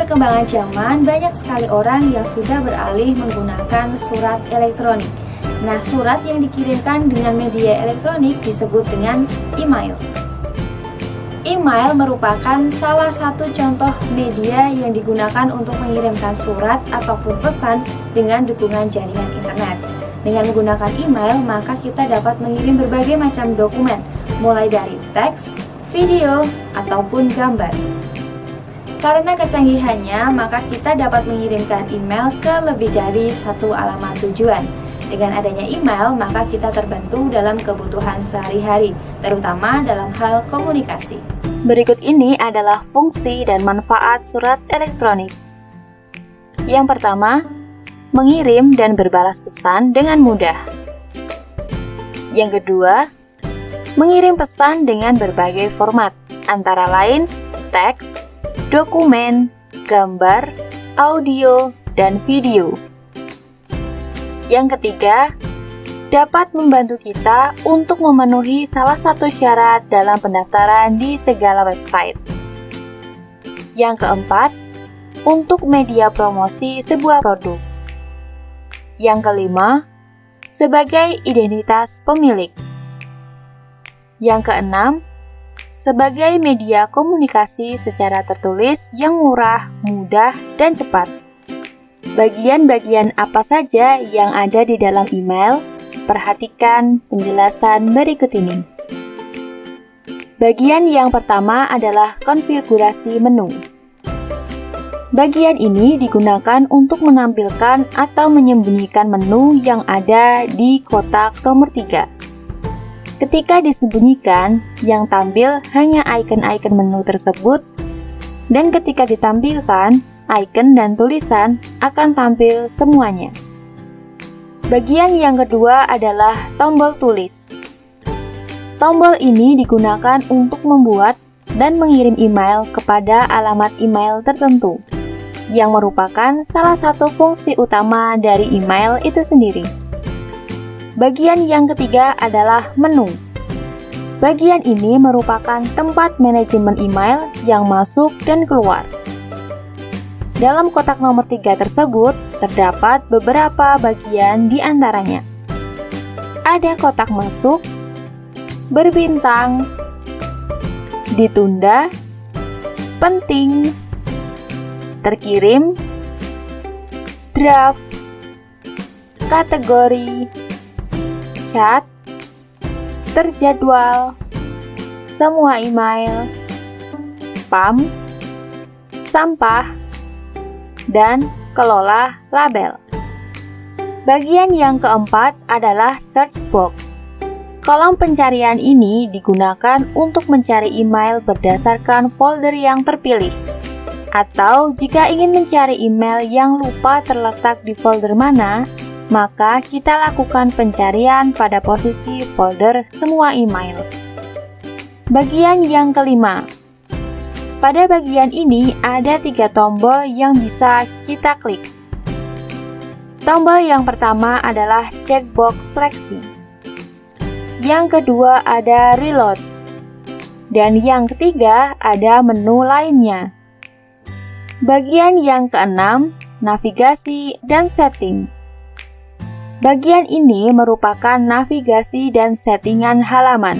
perkembangan zaman, banyak sekali orang yang sudah beralih menggunakan surat elektronik. Nah, surat yang dikirimkan dengan media elektronik disebut dengan email. Email merupakan salah satu contoh media yang digunakan untuk mengirimkan surat ataupun pesan dengan dukungan jaringan internet. Dengan menggunakan email, maka kita dapat mengirim berbagai macam dokumen, mulai dari teks, video, ataupun gambar. Karena kecanggihannya, maka kita dapat mengirimkan email ke lebih dari satu alamat tujuan. Dengan adanya email, maka kita terbantu dalam kebutuhan sehari-hari, terutama dalam hal komunikasi. Berikut ini adalah fungsi dan manfaat surat elektronik. Yang pertama, mengirim dan berbalas pesan dengan mudah. Yang kedua, mengirim pesan dengan berbagai format, antara lain teks, dokumen, gambar, audio, dan video. Yang ketiga, dapat membantu kita untuk memenuhi salah satu syarat dalam pendaftaran di segala website. Yang keempat, untuk media promosi sebuah produk. Yang kelima, sebagai identitas pemilik. Yang keenam, sebagai media komunikasi secara tertulis yang murah, mudah, dan cepat. Bagian-bagian apa saja yang ada di dalam email? Perhatikan penjelasan berikut ini. Bagian yang pertama adalah konfigurasi menu. Bagian ini digunakan untuk menampilkan atau menyembunyikan menu yang ada di kotak nomor 3. Ketika disembunyikan, yang tampil hanya icon-icon menu tersebut, dan ketika ditampilkan, icon dan tulisan akan tampil semuanya. Bagian yang kedua adalah tombol tulis. Tombol ini digunakan untuk membuat dan mengirim email kepada alamat email tertentu, yang merupakan salah satu fungsi utama dari email itu sendiri. Bagian yang ketiga adalah menu. Bagian ini merupakan tempat manajemen email yang masuk dan keluar. Dalam kotak nomor 3 tersebut, terdapat beberapa bagian di antaranya. Ada kotak masuk, berbintang, ditunda, penting, terkirim, draft, kategori, chat, terjadwal, semua email, spam, sampah, dan kelola label. Bagian yang keempat adalah search box. Kolom pencarian ini digunakan untuk mencari email berdasarkan folder yang terpilih. Atau jika ingin mencari email yang lupa terletak di folder mana, maka kita lakukan pencarian pada posisi folder semua email. Bagian yang kelima. Pada bagian ini ada 3 tombol yang bisa kita klik. Tombol yang pertama adalah checkbox seleksi. Yang kedua ada reload. Dan yang ketiga ada menu lainnya. Bagian yang keenam, navigasi dan setting. Bagian ini merupakan navigasi dan settingan halaman.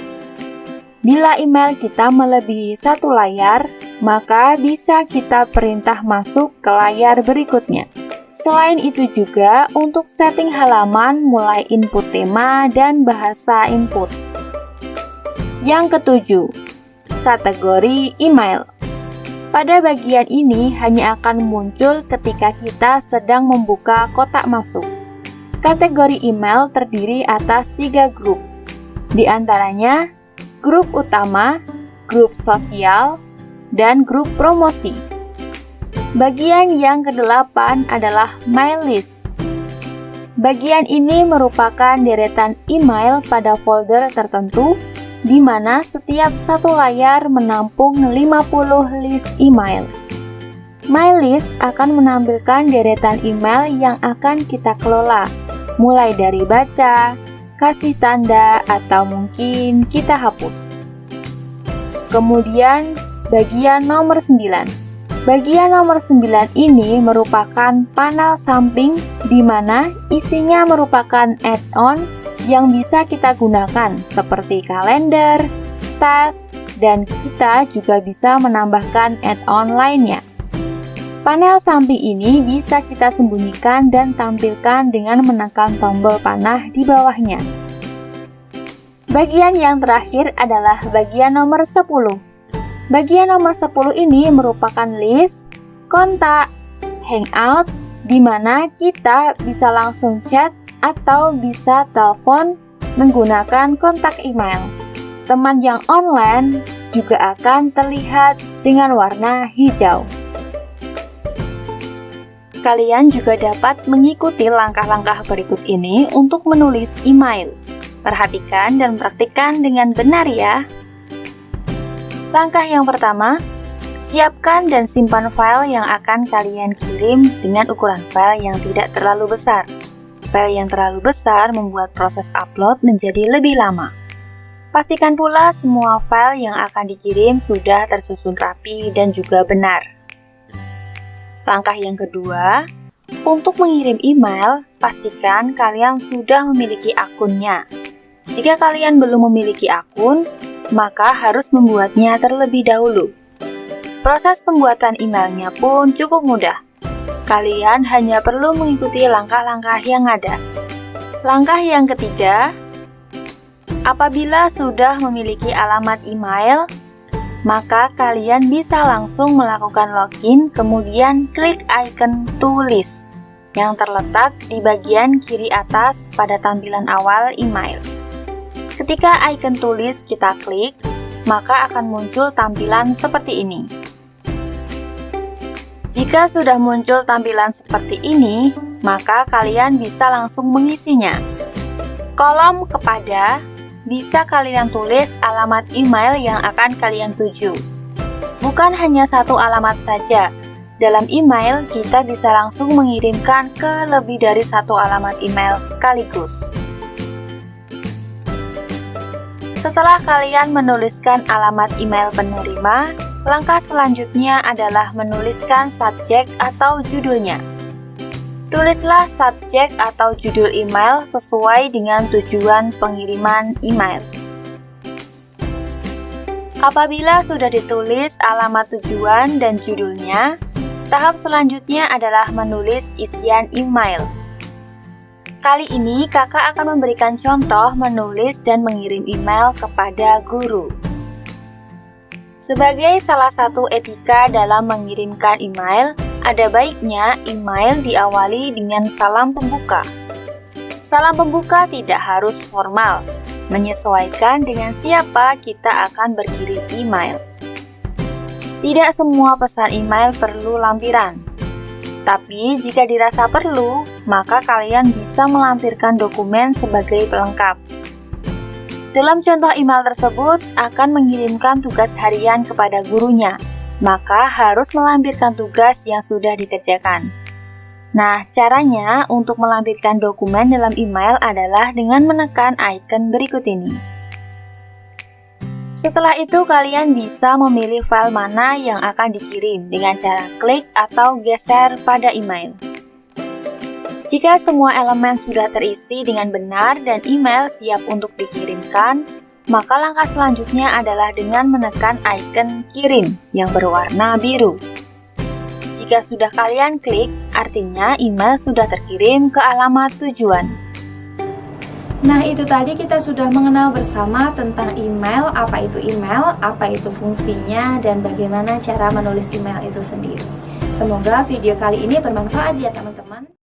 Bila email kita melebihi 1 layar, maka bisa kita perintah masuk ke layar berikutnya. Selain itu juga untuk setting halaman mulai input tema dan bahasa input. Yang ketujuh, kategori email. Pada bagian ini hanya akan muncul ketika kita sedang membuka kotak masuk. Kategori email terdiri atas 3 grup. Di antaranya, grup utama, grup sosial, dan grup promosi. Bagian yang ke-8 adalah My List. Bagian ini merupakan deretan email pada folder tertentu, di mana setiap satu layar menampung 50 list email. My List akan menampilkan deretan email yang akan kita kelola, mulai dari baca, kasih tanda, atau mungkin kita hapus. Kemudian, bagian nomor 9. Bagian nomor 9 ini merupakan panel samping di mana isinya merupakan add-on yang bisa kita gunakan seperti kalender, tas, dan kita juga bisa menambahkan add-on lainnya. Panel samping ini bisa kita sembunyikan dan tampilkan dengan menekan tombol panah di bawahnya. Bagian yang terakhir adalah bagian nomor 10. Bagian nomor 10 ini merupakan list, kontak, hangout, di mana kita bisa langsung chat atau bisa telepon menggunakan kontak email. Teman yang online juga akan terlihat dengan warna hijau. Kalian juga dapat mengikuti langkah-langkah berikut ini untuk menulis email. Perhatikan dan praktikkan dengan benar ya. Langkah yang pertama, siapkan dan simpan file yang akan kalian kirim dengan ukuran file yang tidak terlalu besar. File yang terlalu besar membuat proses upload menjadi lebih lama. Pastikan pula semua file yang akan dikirim sudah tersusun rapi dan juga benar. Langkah yang kedua, untuk mengirim email, pastikan kalian sudah memiliki akunnya. Jika kalian belum memiliki akun, maka harus membuatnya terlebih dahulu. Proses pembuatan emailnya pun cukup mudah. Kalian hanya perlu mengikuti langkah-langkah yang ada. Langkah yang ketiga, apabila sudah memiliki alamat email, maka kalian bisa langsung melakukan login, kemudian klik icon tulis yang terletak di bagian kiri atas pada tampilan awal email. Ketika icon tulis kita klik, maka akan muncul tampilan seperti ini. Jika sudah muncul tampilan seperti ini, maka kalian bisa langsung mengisinya. Kolom kepada bisa kalian tulis alamat email yang akan kalian tuju. Bukan hanya satu alamat saja. Dalam email, kita bisa langsung mengirimkan ke lebih dari satu alamat email sekaligus. Setelah kalian menuliskan alamat email penerima, langkah selanjutnya adalah menuliskan subjek atau judulnya. Tulislah subjek atau judul email sesuai dengan tujuan pengiriman email. Apabila sudah ditulis alamat tujuan dan judulnya, tahap selanjutnya adalah menulis isian email. Kali ini kakak akan memberikan contoh menulis dan mengirim email kepada guru. Sebagai salah satu etika dalam mengirimkan email, ada baiknya email diawali dengan salam pembuka. Salam pembuka tidak harus formal, menyesuaikan dengan siapa kita akan berkirim email. Tidak semua pesan email perlu lampiran. Tapi jika dirasa perlu, maka kalian bisa melampirkan dokumen sebagai pelengkap. Dalam contoh email tersebut akan mengirimkan tugas harian kepada gurunya, maka harus melampirkan tugas yang sudah dikerjakan. Nah, caranya untuk melampirkan dokumen dalam email adalah dengan menekan icon berikut ini. Setelah itu kalian bisa memilih file mana yang akan dikirim dengan cara klik atau geser pada email. Jika semua elemen sudah terisi dengan benar dan email siap untuk dikirimkan, maka langkah selanjutnya adalah dengan menekan icon kirim yang berwarna biru. Jika sudah kalian klik, artinya email sudah terkirim ke alamat tujuan. Nah, itu tadi kita sudah mengenal bersama tentang email, apa itu fungsinya, dan bagaimana cara menulis email itu sendiri. Semoga video kali ini bermanfaat ya teman-teman.